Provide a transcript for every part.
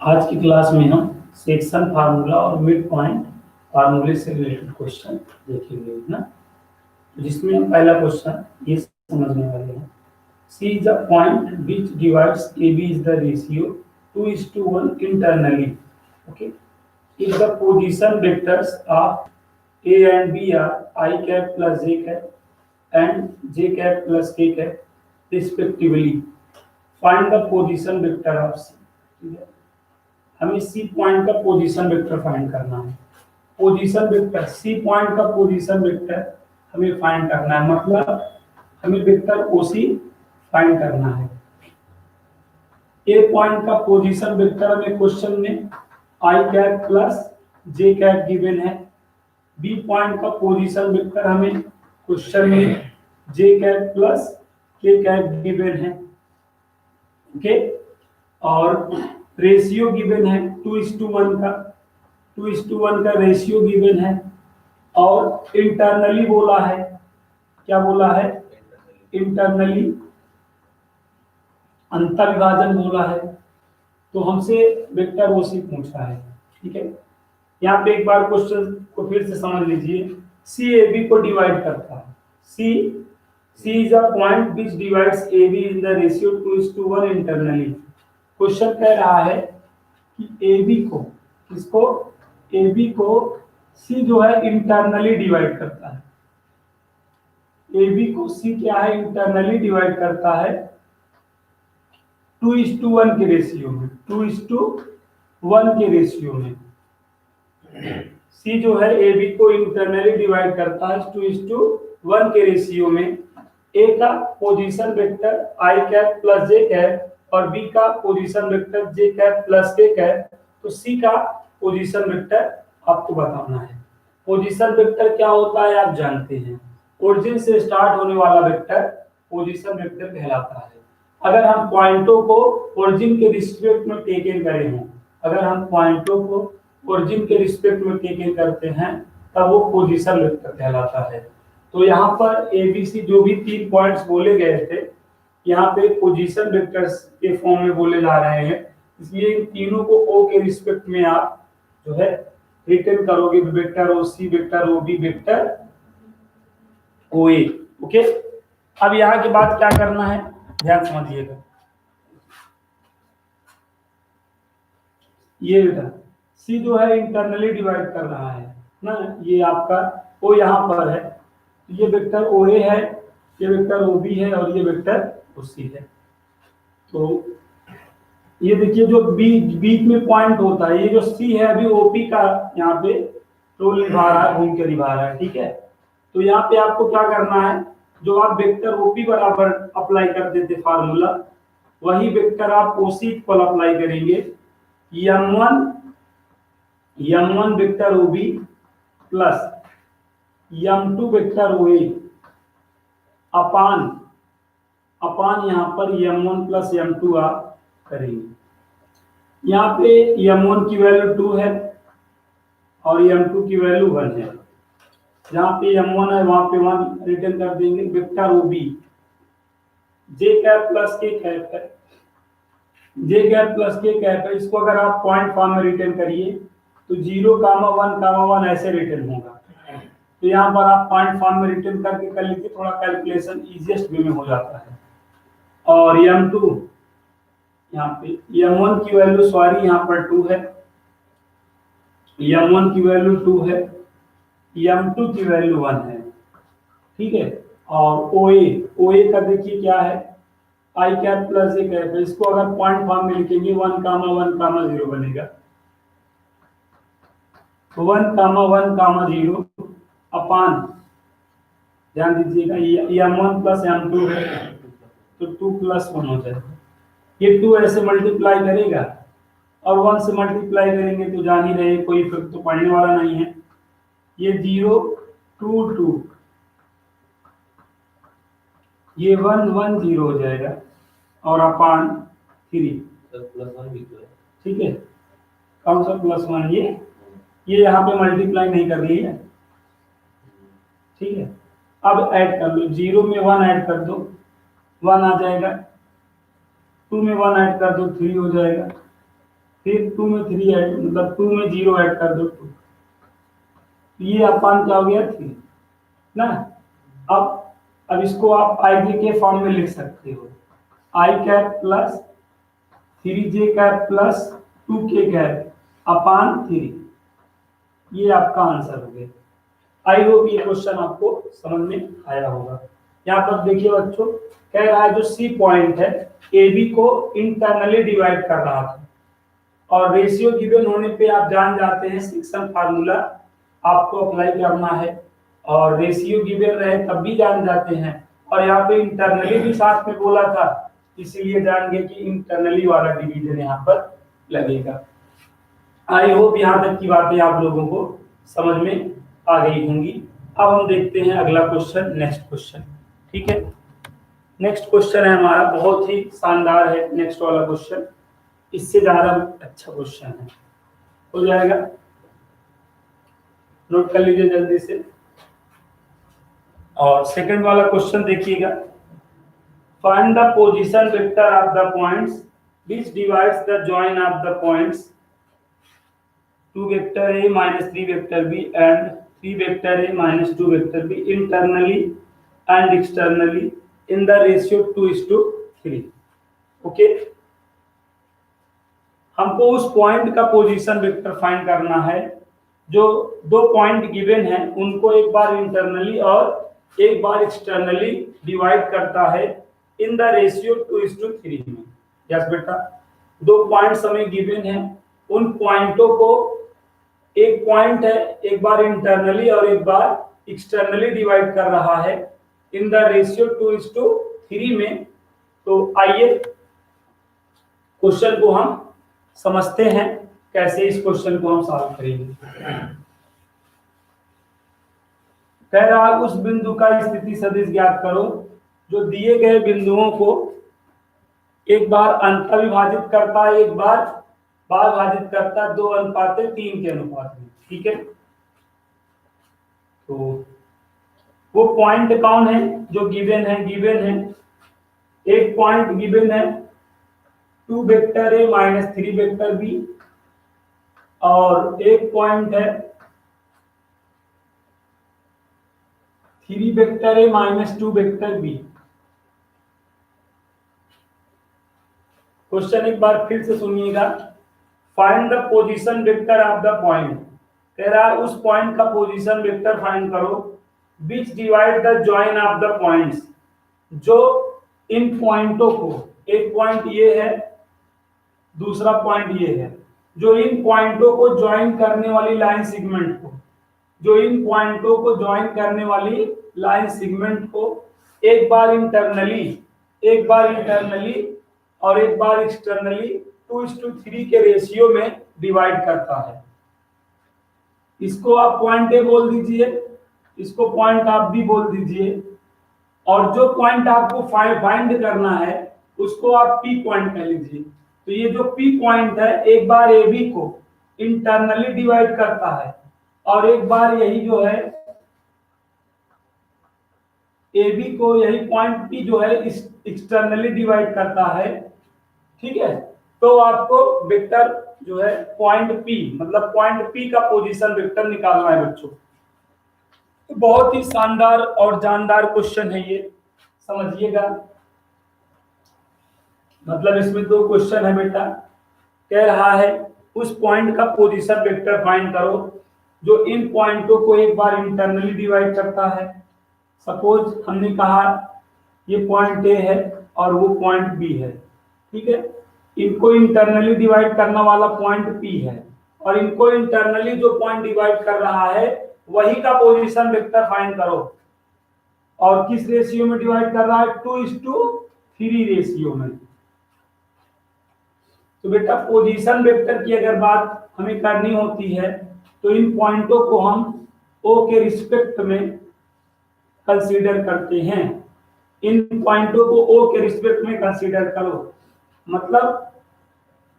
आज की क्लास में हम सेक्शन फार्मूला और मिड पॉइंट फार्मूले से रिलेटेड क्वेश्चन देखेंगे ना, जिसमें हम पहला क्वेश्चन ये समझने वाले हैं। C is a point which divides A B is the ratio 2:1 internally. Okay, if the position vectors of A and B are I cap plus J cap and J cap plus K cap respectively, find the position vector of C. ठीक है, हमें C point का position vector find करना है। Position vector C point का position vector हमें find करना है, मतलब हमें वेक्टर ओसी फाइंड करना है। ए पॉइंट का पोजीशन वेक्टर हमें क्वेश्चन में आई कैप प्लस जे कैप गिवन है। बी पॉइंट का पोजीशन वेक्टर हमें क्वेश्चन में जे कैप प्लस के कैप गिवन है। ओके, और रेशियो गिवन है 2:1 का, 2:1 का रेशियो गिवन है। और इंटरनली बोला है, क्या बोला है? इंटरनली अंतर विभाजन बोला है। तो हमसे वेक्टर ओसी पूछा है। ठीक है, यहाँ पे एक बार क्वेश्चन को फिर से समझ लीजिए। सी ए बी को डिवाइड करता है। C is a point which divides A B in the ratio 2:1 internally. Question कह रहा है कि ए बी को, किसको? ए बी को सी जो है इंटरनली डिवाइड करता है। ए बी को सी क्या है? इंटरनली डिवाइड करता है 2:1 के रेशियो में, 2:1 के रेशियो में। सी जो है ए बी को इंटरनली डिवाइड करता है 2:1 के रेशियो में। ए का पोजीशन वेक्टर आई कैप प्लस जे कैप और बी का पोजीशन वेक्टर जे कैप प्लस के कैप। तो सी का पोजीशन वेक्टर आपको बताना है। पोजीशन वेक्टर क्या होता है आप जानते हैं, ओरिजिन से स्टार्ट होने वाला वेक्टर पोजीशन वेक्टर कहलाता है। अगर हम पॉइंटों को ओरिजिन के रिस्पेक्ट में टेकन करें हैं, अगर हम पॉइंटों को ओरिजिन के रिस्पेक्ट में टेकन करते हैं तब वो पोजीशन वेक्टर कहलाता है। तो यहाँ पर एबीसी जो भी 3 पॉइंट्स बोले गए थे, यहाँ पे पोजीशन वेक्टर्स के फॉर्म में बोले जा रहे हैं, इसलिए इन तीनों को ओ के रिस्पेक्ट में आप जो है रिटर्न करोगे, vector O C, vector O B, vector O A. Okay, अब यहाँ के बाद क्या करना है ध्यान समझिएगा। ये बेटा सी जो है इंटरनली डिवाइड कर रहा है ना, ये आपका ओ यहाँ पर है, ये वेक्टर ओ ए है, ये वेक्टर ओ बी है और ये वेक्टर ओ सी है। तो ये देखिए जो बीच में पॉइंट होता है, ये जो सी है अभी ओपी का यहाँ पे रोल निभा रहा है, घूम के निभा रहा है। ठीक है, तो यहाँ पे आपको क्या करना है, जो आप वेक्टर ओपी बराबर अप्लाई करते थे फार्मूला, वही वेक्टर आप ओसी पर अप्लाई करेंगे। m1 वेक्टर ओबी प्लस m2 वेक्टर ओए अपान यहाँ पर m1 प्लस m2 आप करेंगे। यहाँ पे m1 की वैल्यू 2 है और m2 की वैल्यू 1 है। जहाँ पे m1 है वहां पे 1 रिटर्न कर देंगे। वेक्टर ओबी जे कैप प्लस के कैप है, जे कैप प्लस के कैप है, इसको अगर आप पॉइंट फॉर्म में रिटर्न करिए तो 0,1,1 ऐसे रिटर्न होगा। तो यहाँ पर आप पॉइंट फॉर्म में रिटर्न करके कर लीजिए, थोड़ा कैलकुलेशन इजीएस्ट वे में हो जाता है। और m2 यहाँ पे m1 की वैल्यू सॉरी यहाँ पर 2 है, m1 की वैल्यू 2 है, m2 की वैल्यू 1 है। ठीक है, और ओए का देखिए क्या है, I cap plus A cap है, इसको अगर पॉइंट फॉर्म में लिखेंगे 1,1,0 बनेगा। 1,1,0 अपान, ध्यान दीजिएगा m1 प्लस m2 है तो 2 प्लस 1 हो जाएगा। ये 2 ऐसे मल्टीप्लाई करेगा और 1 से मल्टीप्लाई करेंगे तो जान ही रहे कोई इफेक्ट तो पड़ने वाला नहीं है। ये 0 2 2, ये 1 1 0 हो जाएगा और अपान 3 प्लस 1 भी तो है। ठीक है, कौन सा प्लस 1? ये यहाँ पे मल्टीप्लाई नहीं कर रही है। ठीक है, अब ऐड कर लो, 0 में 1 ऐड कर दो 1 आ जाएगा, 2 में 1 ऐड कर दो 3 हो जाएगा, फिर 2 में 3 ऐड, मतलब 2 में 0 ऐड कर दो 2, ये अपान क्या हो गया 3 ना। अब इसको आप आई जे के फॉर्म में लिख सकते हो, I cap plus 3j cap plus 2k cap upon 3, ये आपका आंसर हो गया। आई होप ये क्वेश्चन आपको समझ में आया होगा। यहाँ पर देखिए बच्चों, कह रहा है जो सी पॉइंट है ए बी को इंटरनली डिवाइड कर रहा था, और रेशियो गिवन होने पे आप जान जाते हैं सेक्शन फार्मूला आपको अप्लाई करना है, और रेशियो गिवन रहे तब भी जान जाते हैं, और यहाँ पे इंटरनली भी साथ में बोला था, इसीलिए जान गए कि इंटरनली वाला डिवीजन यहाँ पर लगेगा। आई होप यहाँ तक की बातें आप लोगों को समझ में आ गई होंगी। अब हम देखते हैं अगला क्वेश्चन, नेक्स्ट क्वेश्चन। ठीक है, नेक्स्ट क्वेश्चन है हमारा, बहुत ही शानदार है नेक्स्ट वाला क्वेश्चन, इससे ज्यादा अच्छा क्वेश्चन है, हो जाएगा, नोट कर लीजिए जल्दी से। और सेकंड वाला क्वेश्चन देखिएगा, find the position vector of the points which divides the join of the points 2 vector a minus 3 vector b and 3 vector a minus 2 vector b internally and externally in the ratio 2:3। Okay, हमको उस point का position vector find करना है जो दो point given है, उनको एक बार इंटरनली और एक बार एक्सटर्नली डिवाइड करता है इन द रेशियो 2:3 में। यस बेटा, दो पॉइंट्स हमें गिवन है, उन पॉइंटों को, एक पॉइंट है एक बार इंटरनली और एक बार एक्सटर्नली डिवाइड कर रहा है इन द रेशियो 2:3 में। तो आइए क्वेश्चन को हम समझते हैं, कैसे इस क्वेश्चन को हम सॉल्व करेंगे। कह रहा है उस बिंदु का स्थिति सदिश ज्ञात करो जो दिए गए बिंदुओं को एक बार अंतर्विभाजित करता है, एक बार बार भाजित करता है 2:3 के अनुपात में। ठीक है, तो वो पॉइंट कौन है जो गिवन है? गिवन है, एक पॉइंट गिवन है 2 vector A minus 3 vector B, और एक पॉइंट है 3 vector A minus 2 vector B. Question एक बार फिर से सुनिएगा, find the position vector of the point, कह रहा है उस पॉइंट का पोजीशन वेक्टर फाइंड करो विच divide the join of the points, जो इन पॉइंटों को, एक पॉइंट ये है दूसरा पॉइंट ये है, जो इन पॉइंटों को ज्वाइन करने वाली लाइन सेगमेंट को, जो इन पॉइंटों को ज्वाइन करने वाली लाइन सेगमेंट को एक बार इंटरनली, एक बार इंटरनली और एक बार एक्सटर्नली 2:3 के रेशियो में डिवाइड करता है। इसको आप पॉइंट ए बोल दीजिए, इसको पॉइंट आप बी बोल दीजिए, और जो पॉइंट आपको फाइंड करना है उसको आप पी पॉइंट कह लीजिए। तो ये जो पी पॉइंट है एक बार ए बी को इंटरनली डिवाइड करता है, और एक बार यही जो है ए बी को, यही पॉइंट पी जो है एक्सटर्नली डिवाइड करता है। ठीक है, तो आपको वेक्टर जो है पॉइंट पी, मतलब पॉइंट पी का पोजीशन वेक्टर निकालना है बच्चों। तो बहुत ही शानदार और जानदार क्वेश्चन है ये, समझिएगा। मतलब इसमें दो क्वेश्चन है बेटा, कह रहा है उस पॉइंट का पोजीशन वेक्टर फाइंड करो जो इन पॉइंटों को एक बार इंटरनली डिवाइड करता है। सपोज हमने कहा ये पॉइंट ए है और वो पॉइंट बी है, ठीक है, इनको इंटरनली डिवाइड करने वाला पॉइंट पी है, और इनको इंटरनली जो पॉइंट डिवाइड कर रहा है वही का पोजीशन वेक्टर फाइंड करो। और किस रेशियो में डिवाइड कर रहा है? 2:3 रेशियो में। तो बेटा पोजीशन वेक्टर की अगर बात हमें करनी होती है तो इन पॉइंटों को हम ओ के रिस्पेक्ट में कंसीडर करते हैं। इन पॉइंटों को ओ के रिस्पेक्ट में कंसीडर करो, मतलब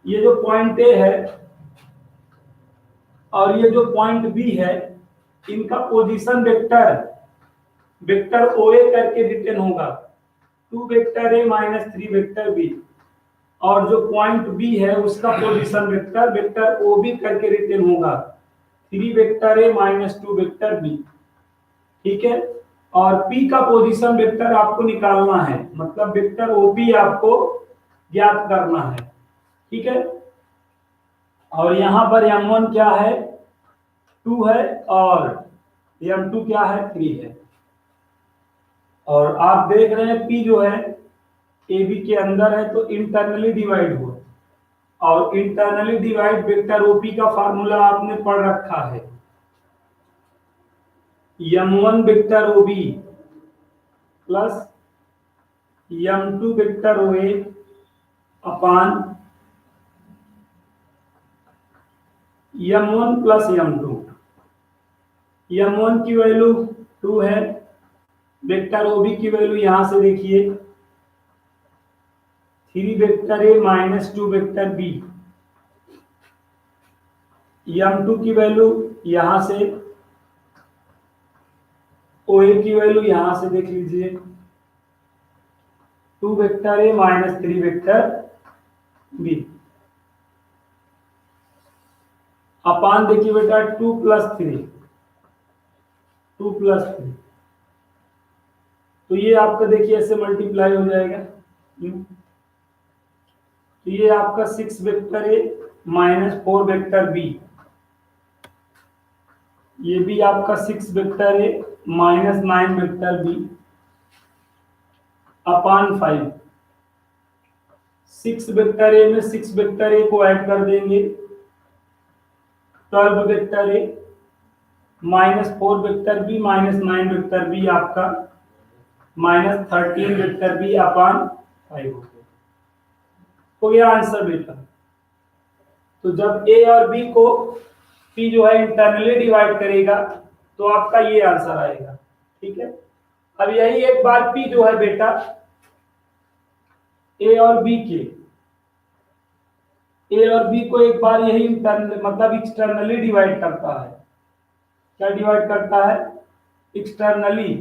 ये जो पॉइंट ए है और ये जो पॉइंट बी है, इनका position vector vector O A करके रिटर्न होगा 2 vector A minus 3 vector B, और जो पॉइंट बी है उसका position vector vector O B करके रिटर्न होगा 3 vector A minus 2 vector B. ठीक है, और पी का पोजीशन वेक्टर आपको निकालना है, मतलब वेक्टर ओपी आपको ज्ञात करना है। ठीक है, और यहां पर m1 क्या है 2 है और m2 क्या है 3 है। और आप देख रहे हैं p जो है ए बी के अंदर है तो इंटरनली डिवाइड हुआ, और इंटरनली डिवाइड वेक्टर ओपी का फार्मूला आपने पढ़ रखा है m1 वेक्टर ओबी प्लस m2 वेक्टर ओए अपान m1 प्लस m2। m1 की वैल्यू 2 है, वेक्टर ओबी की वैल्यू यहां से देखिए 3 vector A minus 2 vector B. m2 की वैल्यू यहां से, ओए की वैल्यू यहां से देख लीजिए 2 vector A minus 3 vector B upon देखिए बेटा 2 प्लस 3 2 प्लस 3, तो ये आपका देखिए ऐसे मल्टीप्लाई हो जाएगा। तो ये आपका 6 vector A minus 4 vector B, ये भी आपका 6 vector A minus 9 vector B upon 5। 6 vector A में 6 वेक्टर ए को ऐड कर देंगे 12 vector A minus 4 vector B minus 9 vector B आपका माइनस 13 वेक्टर बी अपान 5 हो गया आंसर बेटा। तो जब ए और बी को पी जो है इंटरनली डिवाइड करेगा तो आपका ये आंसर आएगा। ठीक है, अब यही एक बार पी जो है बेटा ए और बी के, ए और बी को एक बार यही इंटरनल मतलब एक्सटर्नली डिवाइड करता है। क्या डिवाइड करता है? एक्सटर्नली।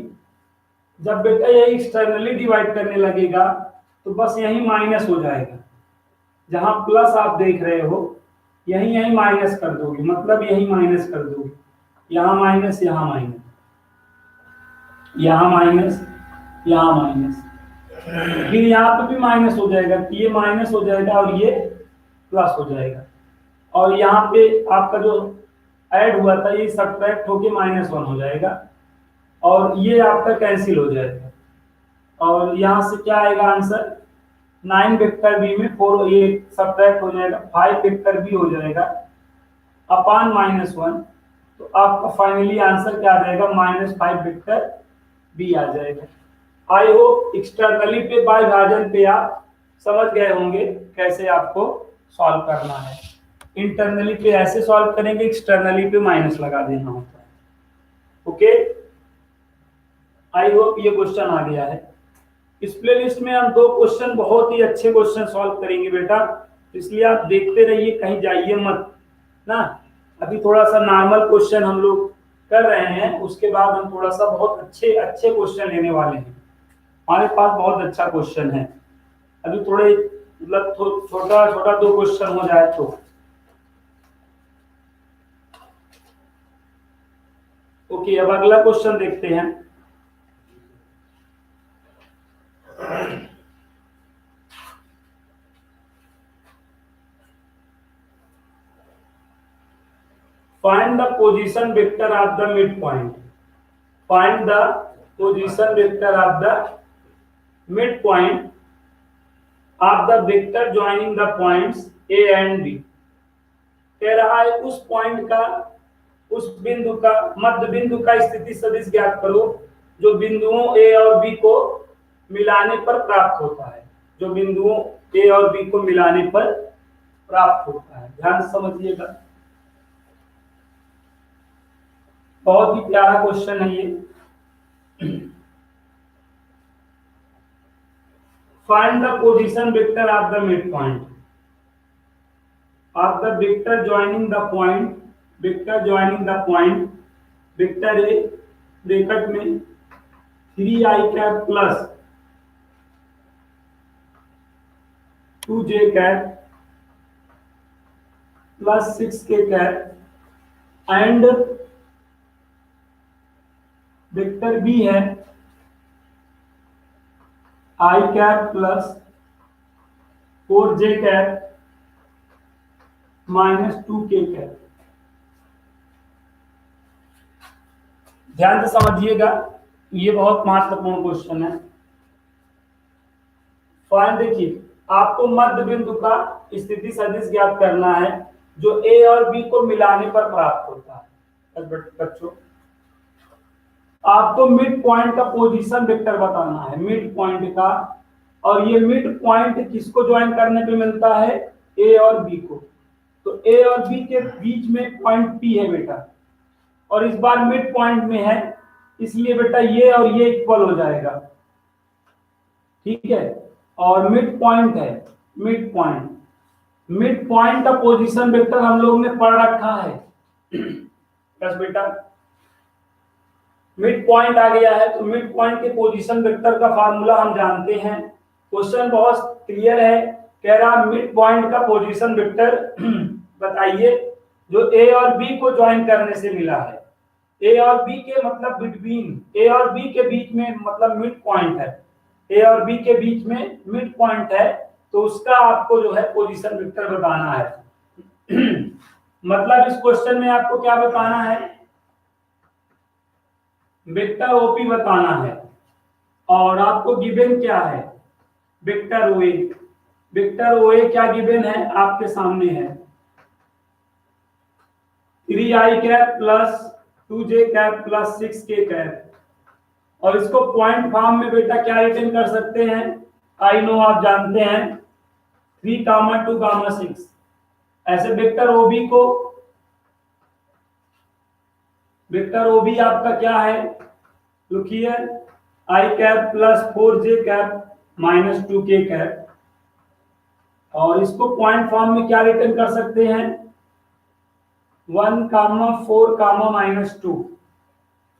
जब बेटा ये एक्सटर्नली डिवाइड करने लगेगा तो बस यही माइनस हो जाएगा, जहां प्लस आप देख रहे हो यही यही माइनस कर दोगे, मतलब यही माइनस कर दोगे, यहां माइनस यहां माइनस यहां माइनस यहां माइनस, फिर यहाँ पे भी माइनस हो जाएगा, तो ये माइनस हो जाएगा और ये प्लस हो जाएगा, और यहाँ पे आपका जो ऐड हुआ था ये सब्ट्रैक्ट होके -1 हो जाएगा और ये आपका कैंसिल हो जाएगा, और यहाँ से क्या आएगा आंसर 9 वेक्टर बी में 4 ये सब्ट्रैक्ट हो जाएगा 5 वेक्टर बी हो जाएगा अपान -1, तो आपका फाइनली आंसर क्या आ जाएगा -5 वेक्टर बी आ जाएगा। आई होप एक्सटर्नली पे बाय विभाजन पे आप समझ गए होंगे कैसे आपको सॉल्व करना है। इंटरनली पे ऐसे सॉल्व करेंगे, एक्सटर्नली पे माइनस लगा देना होता है। ओके, आई होप ये क्वेश्चन आ गया है। इस प्लेलिस्ट में हम 2 क्वेश्चन बहुत ही अच्छे क्वेश्चन सॉल्व करेंगे बेटा, इसलिए आप देखते रहिए, कहीं जाइए मत ना। अभी थोड़ा सा नॉर्मल क्वेश्चन हम लोग कर रहे हैं, उसके बाद हम थोड़ा सा बहुत अच्छे अच्छे क्वेश्चन लेने वाले हैं। हमारे पास बहुत अच्छा क्वेश्चन है, अभी थोड़े मतलब छोटा छोटा 2 क्वेश्चन हो जाए तो। ओके, अब अगला क्वेश्चन देखते हैं। Find the position vector of the midpoint. Find the position vector of the midpoint of the vector joining the points A and B. कह रहा है उस पॉइंट का, उस बिंदु का मध्य बिंदु का स्थिति सदिश ज्ञात करो जो बिंदुओं A और B को मिलाने पर प्राप्त होता है, जो बिंदुओं A और B को मिलाने पर प्राप्त होता है। ध्यान से समझिएगा, बहुत ही प्यारा क्वेश्चन है ये। Find the position vector of the mid point of the vector joining the point, vector joining the point vector A bracket में 3i cap plus 2j cap plus 6k cap and vector B है I cap plus 4j cap minus 2k cap. ध्यान से समझिएगा, ये बहुत महत्वपूर्ण question है। Find, देखिए आपको मध्य बिंदु का स्थिति सदिश ज्ञात करना है जो ए और बी को मिलाने पर प्राप्त होता है। बच्चों आपको मिड पॉइंट का पोजीशन वेक्टर बताना है, मिड पॉइंट का। और ये मिड पॉइंट किसको ज्वाइन करने पे मिलता है? ए और बी को। तो ए और बी के बीच में पॉइंट पी है बेटा, और इस बार मिड पॉइंट में है, इसलिए बेटा ये और ये इक्वल हो जाएगा। ठीक है, और मिड पॉइंट है, मिड पॉइंट, मिड पॉइंट का पोजीशन वेक्टर हम लोग ने पढ़ रखा है। बस बेटा मिड पॉइंट आ गया है, तो मिड पॉइंट के पोजीशन वेक्टर का फार्मूला हम जानते हैं। क्वेश्चन बहुत क्लियर है, कह रहा मिड पॉइंट का पोजीशन वेक्टर बताइए जो ए और बी को ज्वाइन करने से मिला है। ए और बी के मतलब बिटवीन, ए और बी के बीच में मतलब मिड पॉइंट है, ए और बी के बीच में मिड पॉइंट है, तो उसका आपको जो है पोजीशन वेक्टर बताना है। मतलब इस क्वेश्चन में आपको क्या बताना है? वेक्टर ओपी बताना है। और आपको गिवन क्या है? वेक्टर ओए। वेक्टर ओए क्या गिवन है? आपके सामने है 3i cap plus 2j cap plus 6k cap. और इसको पॉइंट फॉर्म में बेटा क्या रिटर्न कर सकते हैं? आई नो, आप जानते हैं 3, 2, 6। ऐसे वेक्टर ओबी को, वेक्टर ओबी आपका क्या है? लिखिए I cap plus 4j cap minus 2k cap. और इसको पॉइंट फॉर्म में क्या रिटर्न कर सकते हैं? 1, 4, माइनस 2।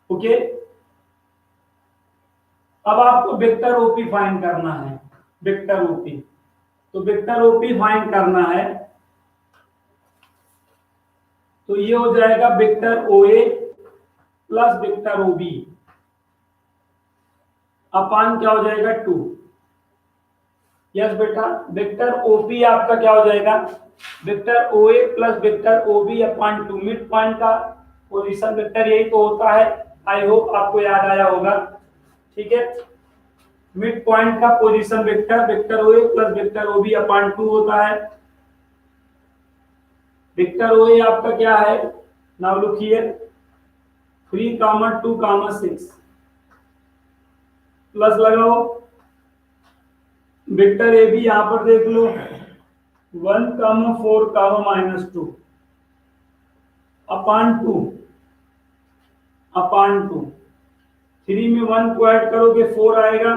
ओके, अब आपको वेक्टर ओपी फाइंड करना है, वेक्टर ओपी। तो वेक्टर ओपी फाइंड करना है, तो ये हो जाएगा वेक्टर ओए प्लस वेक्टर ओबी अपान क्या हो जाएगा? 2। यस बेटा, वेक्टर ओपी आपका क्या हो जाएगा? वेक्टर ओए प्लस वेक्टर ओबी अपान 2। मिड पॉइंट का पोजीशन वेक्टर यही तो होता है, आई होप आपको याद आया होगा। ठीक है, मिड पॉइंट का पोजीशन वेक्टर वेक्टर ओए प्लस वेक्टर ओबी अपान 2 होता है। वेक्टर ओए आपका क्या है? नाउ लुक हियर 3, 2, 6 प्लस लगाओ, वेक्टर ए बी यहां पर देख लो 1, 4, माइनस 2 अपान 2 अपान 2। 3 में 1 को ऐड करोगे 4 आएगा,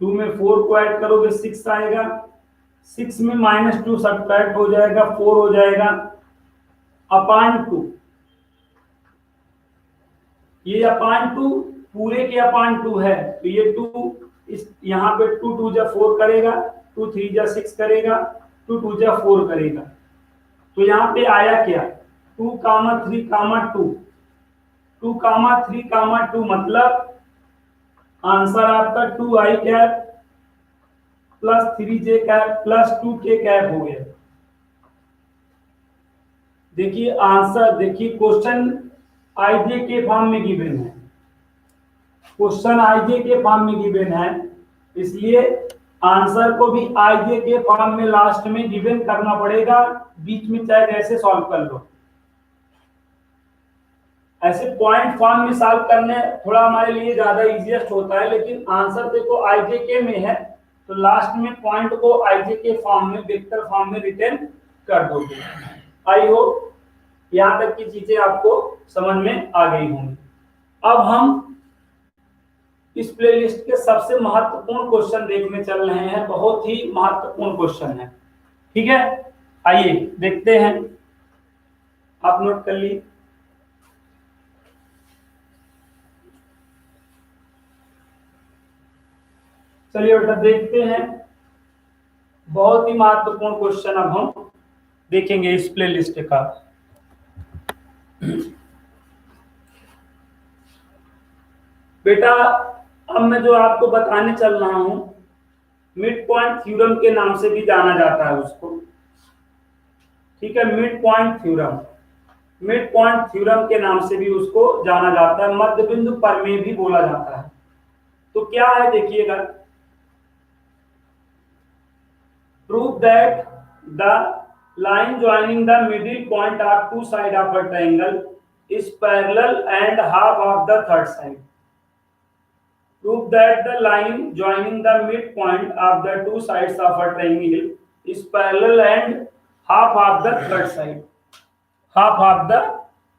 2 में 4 को ऐड करोगे 6 आएगा, 6 में माइनस 2 सब्ट्रैक्ट हो जाएगा 4 हो जाएगा अपान 2। ये अपान 2 पूरे के अपान 2 है, तो ये 2 इस यहाँ पे 2 2 जा 4 करेगा, 2 3 जा 6 करेगा, 2 2 जा 4 करेगा। तो यहाँ पे आया क्या? 2, 3, 2, 2, 3, 2 मतलब आंसर आपका 2i cap plus 3j cap plus 2k cap हो गया। देखिए आंसर, देखिए क्वेश्चन आईजे के फॉर्म में गिवन है, क्वेश्चन आईजे के फॉर्म में गिवन है, इसलिए आंसर को भी आईजे के फॉर्म में लास्ट में गिवन करना पड़ेगा। बीच में चाहे कैसे सॉल्व कर लो, ऐसे पॉइंट फॉर्म में सॉल्व करने थोड़ा हमारे लिए ज्यादा इजीएस्ट होता है, लेकिन आंसर देखो आईजे के में है, तो लास्ट में पॉइंट को आईजे के फॉर्म में, वेक्टर फॉर्म में रिटर्न कर दोगे। आई होप यहां तक की चीजें आपको समझ में आ गई होंगी। अब हम इस प्लेलिस्ट के सबसे महत्वपूर्ण क्वेश्चन देखने चल रहे हैं, बहुत ही महत्वपूर्ण क्वेश्चन है। ठीक है, आइए देखते हैं, आप नोट कर ली। चलिए बेटा देखते हैं। बहुत ही महत्वपूर्ण क्वेश्चन अब हम देखेंगे इस प्लेलिस्ट का। बेटा अब मैं जो आपको बताने चल रहा हूं, मिड पॉइंट थ्योरम के नाम से भी जाना जाता है उसको। ठीक है, mid point theorem, mid point theorem के नाम से भी उसको जाना जाता है, मध्य बिंदु प्रमेय भी बोला जाता है। तो क्या है देखिएगा, prove that the line joining the middle point of two side of a triangle is parallel and half of the third side. Prove that the line joining the midpoint of the two sides of a triangle is parallel and half of the third side. Half of the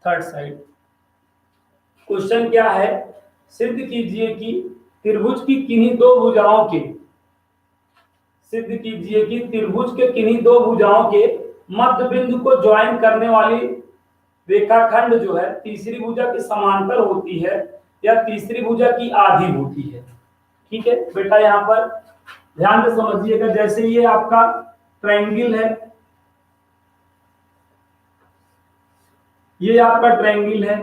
third side. Question क्या है, सिद्ध कीजिए कि त्रिभुज की किन्हीं दो भुजाओं के, सिद्ध कीजिए कि त्रिभुज के किन्हीं दो भुजाओं के मध्य बिंदु को ज्वाइन करने वाली रेखाखंड जो है तीसरी भुजा के समांतर होती है या तीसरी भुजा की आधी होती है। ठीक है बेटा, यहाँ पर ध्यान से समझिएगा। जैसे ये आपका ट्रायंगल है, ये आपका ट्रायंगल है,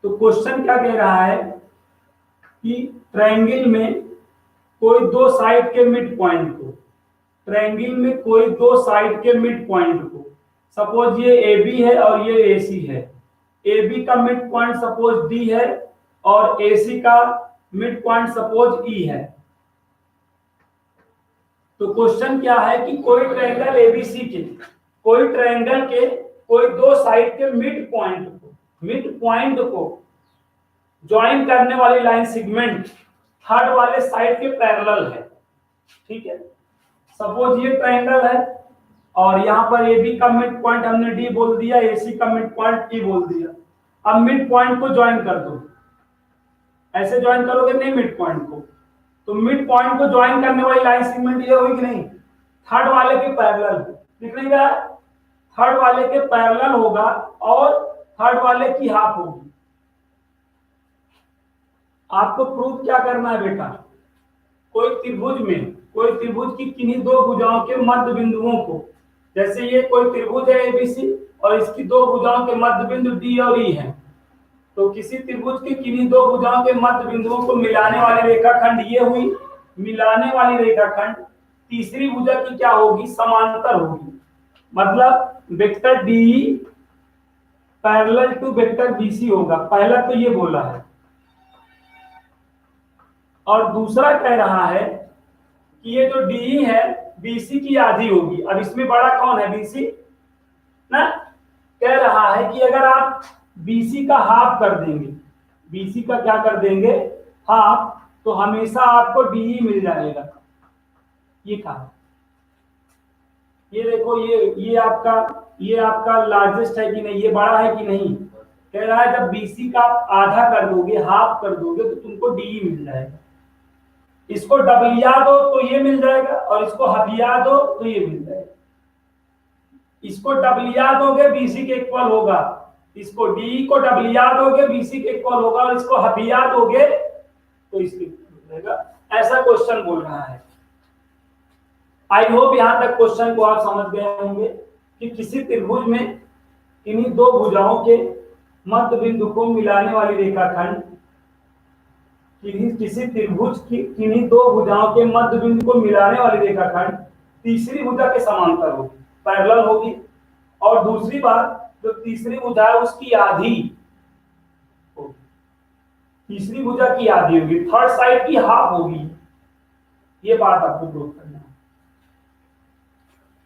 तो क्वेश्चन क्या कह रहा है कि ट्रायंगल में कोई दो साइड के मिड पॉइंट को, ट्रायंगल में कोई दो साइड के मिड पॉइंट को, सपोज ये ए बी है और ये ए सी है, ए बी का मिड पॉइंट सपोज डी है और ए सी का मिड पॉइंट सपोज ई है। तो क्वेश्चन क्या है कि कोई ट्रायंगल एबीसी के, कोई ट्रायंगल के कोई दो साइड के मिड पॉइंट को ज्वाइन करने वाली लाइन सेगमेंट थर्ड वाले साइड के पैरेलल है। ठीक है, सपोज ये ट्रायंगल है और यहाँ पर ए बी का मिड पॉइंट हमने डी बोल दिया, ए सी का मिड पॉइंट ई बोल दिया। अब मिड पॉइंट को ज्वाइन कर दो, ऐसे ज्वाइन करोगे नहीं मिड पॉइंट को, तो मिड पॉइंट को ज्वाइन करने वाली लाइन सेगमेंट ये हुई कि नहीं, थर्ड वाले के पैरेलल दिख नहीं रहा, थर्ड वाले के पैरेलल होगा और थर्ड वाले की हाफ होगी। आपको प्रूफ क्या करना है बेटा, कोई त्रिभुज में, कोई त्रिभुज की किन्हीं दो भुजाओं के मध्य बिंदुओं को, जैसे ये कोई त्रिभुज है एबीसी और इसकी दो भुजाओं के मध्य बिंदु डी और ई है, तो किसी त्रिभुज के किन्हीं दो भुजाओं के मध्य बिंदुओं को मिलाने वाली रेखाखंड ये हुई, मिलाने वाली रेखाखंड तीसरी भुजा की क्या होगी, समांतर होगी। मतलब vector D parallel to vector BC होगा, पहला तो ये बोला है। और दूसरा कह रहा है कि ये जो डी है बीसी की आधी होगी। अब इसमें बड़ा कौन है, बीसी ना। कह रहा है कि अगर आप बीसी का हाफ कर देंगे, बीसी का क्या कर देंगे, हाफ, तो हमेशा आपको डी मिल जाएगा। ये कहा, ये देखो ये आपका लार्जेस्ट है कि नहीं, ये बड़ा है कि नहीं। कह रहा है जब बीसी का आधा कर दोगे, हाफ कर दोगे, तो तुमको डी मिल जाएगा। इसको डबलिया दो तो ये मिल जाएगा और इसको हफिया दो तो ये मिल जाएगा। इसको डबलिया दोगे बीसी के इक्वल होगा, इसको डी को डबलिया दोगे बीसी के इक्वल होगा और इसको हफिया दोगे तो इसके इक्वल हो जाएगा। ऐसा क्वेश्चन बोल रहा है। आई होप यहां तक क्वेश्चन को आप समझ गए होंगे कि किसी त्रिभुज में किन्हीं दो भुजाओं के मध्य बिंदु को मिलाने वाली रेखाखंड, किसी त्रिभुज की किन्हीं दो भुजाओं के मध्य बिंदु को मिलाने वाली रेखाखंड तीसरी भुजा के समांतर होगी, पैरेलल होगी। और दूसरी बात, जो तीसरी भुजा है उसकी आधी होगी, तीसरी भुजा की आधी होगी, थर्ड साइड की हाफ होगी। ये बात आपको प्रूव करना है।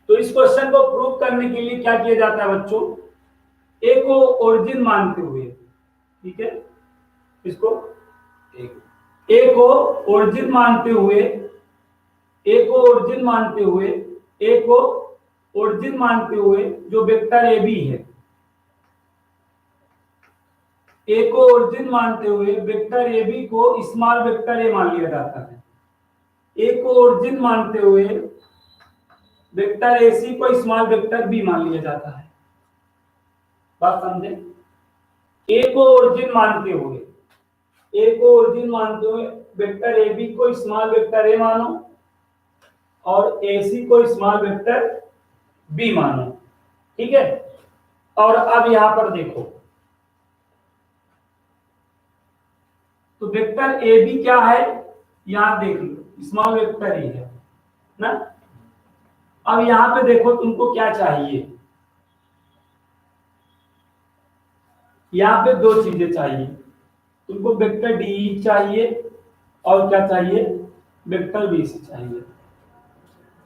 तो इस क्वेश्चन को प्रूव करने के लिए क्या किया जाता है बच्चों, ए को ओरिजिन मानते हुए, ठीक है, इसको ए को ओरिजिन मानते हुए, ए को ओरिजिन मानते हुए, ए को ओरिजिन मानते हुए जो वेक्टर ए बी है, ए को ओरिजिन मानते हुए वेक्टर ए बी को स्मॉल वेक्टर ए मान लिया जाता है। ए को ओरिजिन मानते हुए वेक्टर ए सी को स्मॉल वेक्टर बी मान लिया जाता है। बात समझे, ए को ओरिजिन मानते हुए, ए को ओरिजिन मानते हुए वेक्टर ए बी को स्मॉल वेक्टर ए मानो और AC को स्मॉल वेक्टर B मानो, ठीक है। और अब यहां पर देखो, तो वेक्टर AB क्या है, यहां देख लो स्मॉल वेक्टर ही है ना। अब यहां पे देखो तुमको क्या चाहिए, यहां पे दो चीजें चाहिए तुमको, वेक्टर DE चाहिए और क्या चाहिए, वेक्टर BC चाहिए,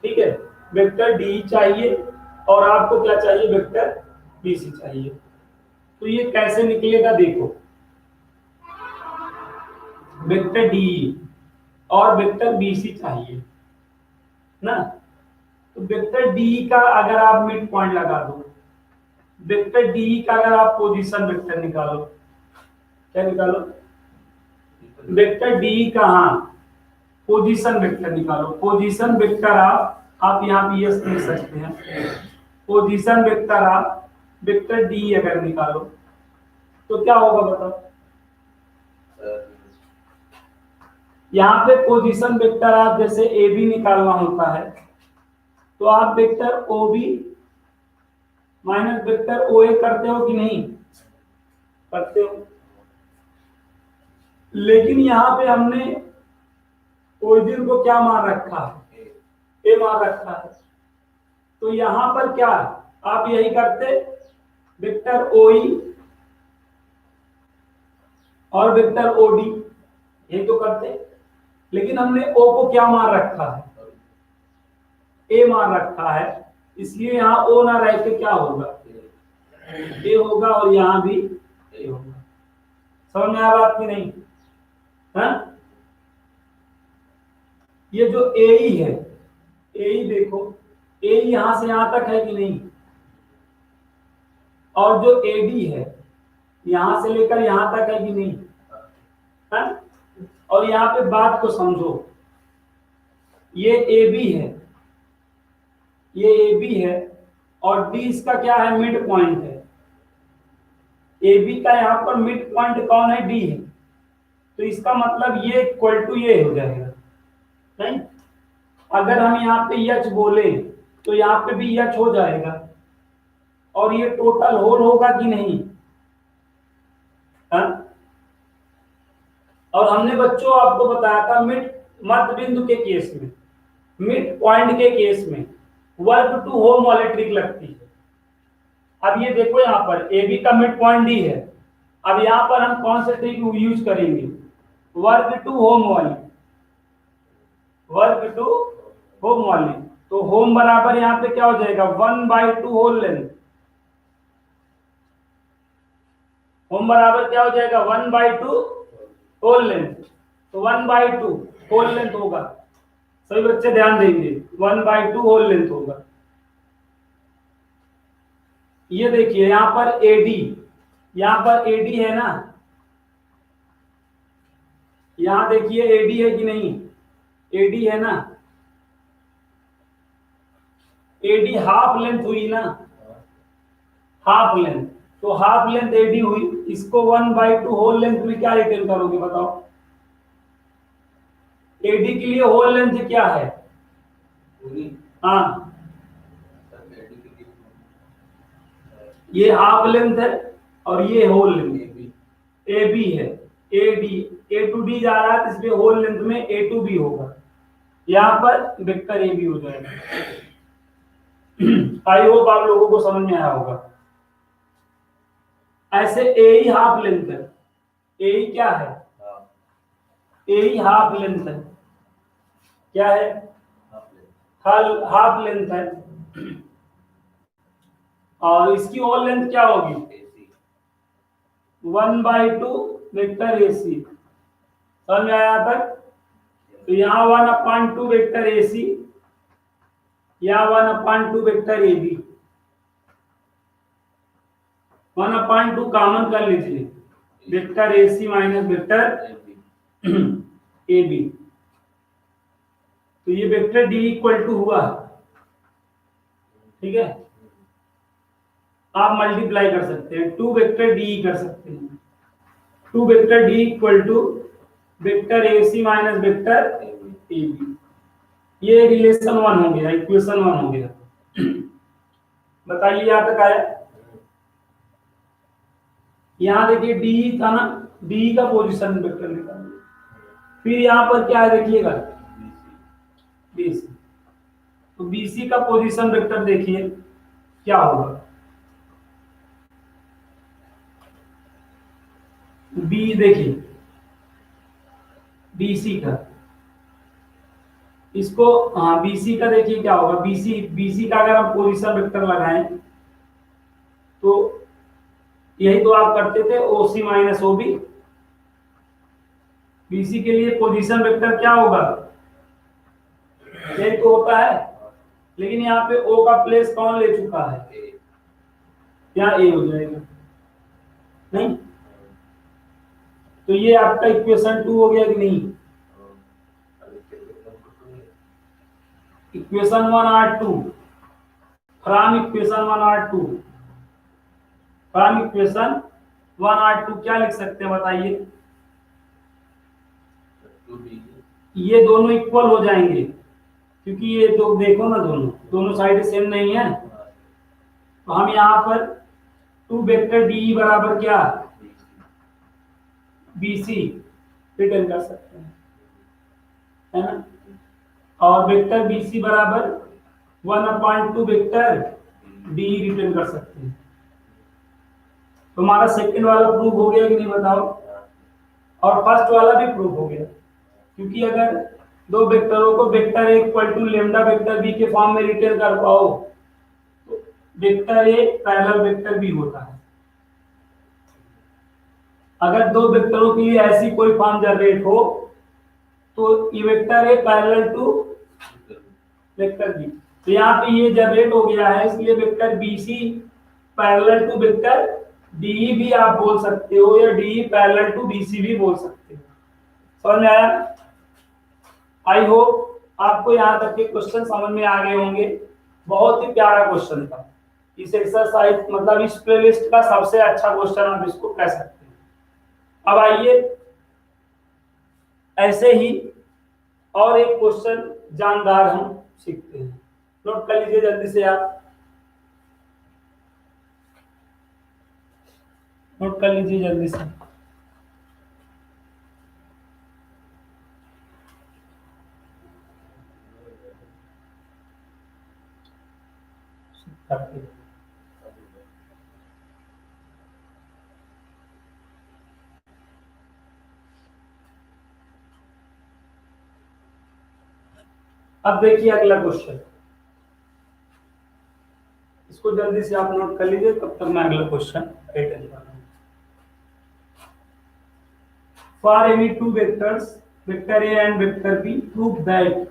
ठीक है। वेक्टर DE चाहिए और आपको क्या चाहिए, वेक्टर BC चाहिए। तो ये कैसे निकलेगा देखो, वेक्टर DE और वेक्टर BC चाहिए ना। तो वेक्टर DE का अगर आप मिड पॉइंट लगा दो, वेक्टर DE का अगर आप पोजीशन वेक्टर निकालो, क्या निकालो, वेक्टर DE का, हाँ पोजीशन वेक्टर निकालो। पोजीशन वेक्टर आप यहाँ पे यस लिख सकते हैं। पोजीशन वेक्टर आप वेक्टर DE अगर निकालो तो क्या होगा बताओ। यहाँ पे पोजीशन वेक्टर आप जैसे AB निकालना होता है तो आप vector OB minus vector OA करते हो कि नहीं करते हो। लेकिन यहाँ पे हमने ओरिजिन को क्या मान रखा है, A मान रखा है। तो यहां पर क्या आप यही करते, वेक्टर OE और वेक्टर OD यही तो करते। लेकिन हमने O को क्या मान रखा है, A मान रखा है, इसलिए यहाँ O ना रह के क्या होगा, A होगा और यहाँ भी A होगा। समझ में आ बात की नहीं है। ये जो AE है, AE देखो, AE यहां से यहां तक है कि नहीं, और जो AD है यहां से लेकर यहां तक है कि नहीं है। और यहाँ पे बात को समझो, ये AB है, ये AB है और D इसका क्या है, मिड पॉइंट है। AB का यहाँ पर मिड पॉइंट कौन है, D है। तो इसका मतलब ये इक्वल टू ये हो जाएगा, नहीं। अगर हम यहाँ पे H बोले तो यहाँ पे भी H हो जाएगा और ये टोटल होल होगा कि नहीं है? और हमने बच्चों आपको बताया था मिड मध्य बिंदु के केस में, मिड पॉइंट के केस में वर्क टू होम वाली ट्रिक लगती है। अब ये देखो यहाँ पर AB का मिड पॉइंट D है। अब यहाँ पर हम कौन से ट्रिक यूज करेंगे, वर्क टू होम वाली, वर्क टू होम वाली। तो होम बराबर यहाँ पे क्या हो जाएगा, 1/2 होल लेंथ। होम बराबर क्या हो जाएगा, 1/2 होल लेंथ। तो 1/2 होल लेंथ होगा, सभी बच्चे ध्यान देंगे, 1/2 होल लेंथ होगा। ये देखिए यहाँ पर AD, यहाँ पर AD है ना, यहाँ देखिए AD है कि नहीं, AD है ना, AD हाफ लेंथ हुई ना, हाफ लेंथ। तो हाफ लेंथ AD हुई, इसको 1/2 होल लेंथ में क्या रिटर्न करोगे बताओ। AD के लिए होल लेंथ क्या है, हाँ ये हाफ लेंथ है और ये होल लेंथ AB है। AD A to D जा रहा है, इसलिए होल लेंथ में A to B होगा, यहाँ पर वेक्टर AB हो जाएगा। आई होप आप लोगों को समझ में आया होगा। ऐसे AE हाफ लेंथ है, AE क्या है, AE हाफ लेंथ है, क्या है, हाफ लेंथ है। और इसकी होल लेंथ क्या होगी, 1/2 वेक्टर AC। समझ में आया तक। तो यहाँ 1/2 वेक्टर AC, या 1/2 वेक्टर AB, 1/2 कॉमन कर लीजिए, vector AC minus vector AB। तो ये वेक्टर D इक्वल टू हुआ, ठीक है। आप मल्टीप्लाई कर सकते हैं, 2 वेक्टर DE कर सकते हैं, 2 vector D equal to vector AC minus vector AB। ये रिलेशन वन हो गया, इक्वेशन वन हो गया। बताइए यहाँ तक आया। यहाँ देखिए डी था ना, डी का पोजीशन वेक्टर निकालिए। फिर यहाँ पर क्या है देखिएगा, बीसी। तो बीसी का पोजीशन वेक्टर देखिए क्या होगा। बी देखिए, बीसी का, इसको, हाँ बीसी का देखिए क्या होगा। बीसी बीसी का अगर हम पोजीशन वेक्टर लगाएं तो यही तो आप करते थे, ओसी माइनस ओबी। बीसी के लिए पोजीशन वेक्टर क्या होगा, यही तो होता है। लेकिन यहाँ पे ओ का प्लेस कौन ले चुका है, यहाँ ए हो जाएगा नहीं। तो ये आपका इक्वेशन टू हो गया कि नहीं। Equation one or two, from equation one or two, from equation one or two क्या लिख सकते हैं बताइए। ये दोनों इक्वल हो जाएंगे, क्योंकि ये तो देखो ना, दोनों दोनों साइड सेम नहीं है। तो हम यहाँ पर टू वेक्टर डी बराबर क्या, बीसी रिटर्न कर सकते हैं, है ना। और वेक्टर बीसी बराबर 1/2 वेक्टर डी रिटर्न कर सकते हैं। तो हमारा सेकंड वाला प्रूफ हो गया कि नहीं बताओ। और फर्स्ट वाला भी प्रूफ हो गया, क्योंकि अगर दो वेक्टरों को vector A equal to lambda vector B के फॉर्म में रिटर्न कर पाओ तो vector A parallel vector B होता है। अगर दो वेक्टरों के लिए ऐसी कोई फॉर्म जनरेट हो तो ये vector A parallel to vector B. तो यहाँ पे ये जनरेट हो गया है, इसलिए vector BC parallel to vector D भी आप बोल सकते हो, या डी पैरेलल टू बीसी भी बोल सकते हो। समझ में आया। आई होप आपको यहाँ तक के क्वेश्चन समझ में आ गए होंगे। बहुत ही प्यारा क्वेश्चन था। इस एक्सरसाइज मतलब इस प्लेलिस्ट का सबसे अच्छा क्वेश्चन आप इसको कह सकते हैं। अब आइए ऐसे ही और एक क्वेश्चन जानदार हम सीखते हैं। नोट कर लीजिए जल्दी से आप, नोट कर लीजिए जल्दी से। अब देखिए अगला क्वेश्चन, इसको जल्दी से आप नोट कर लीजिए, तब तक मैं अगला क्वेश्चन अटेंड कर रहा हूं। For any two vectors vector A and vector B prove that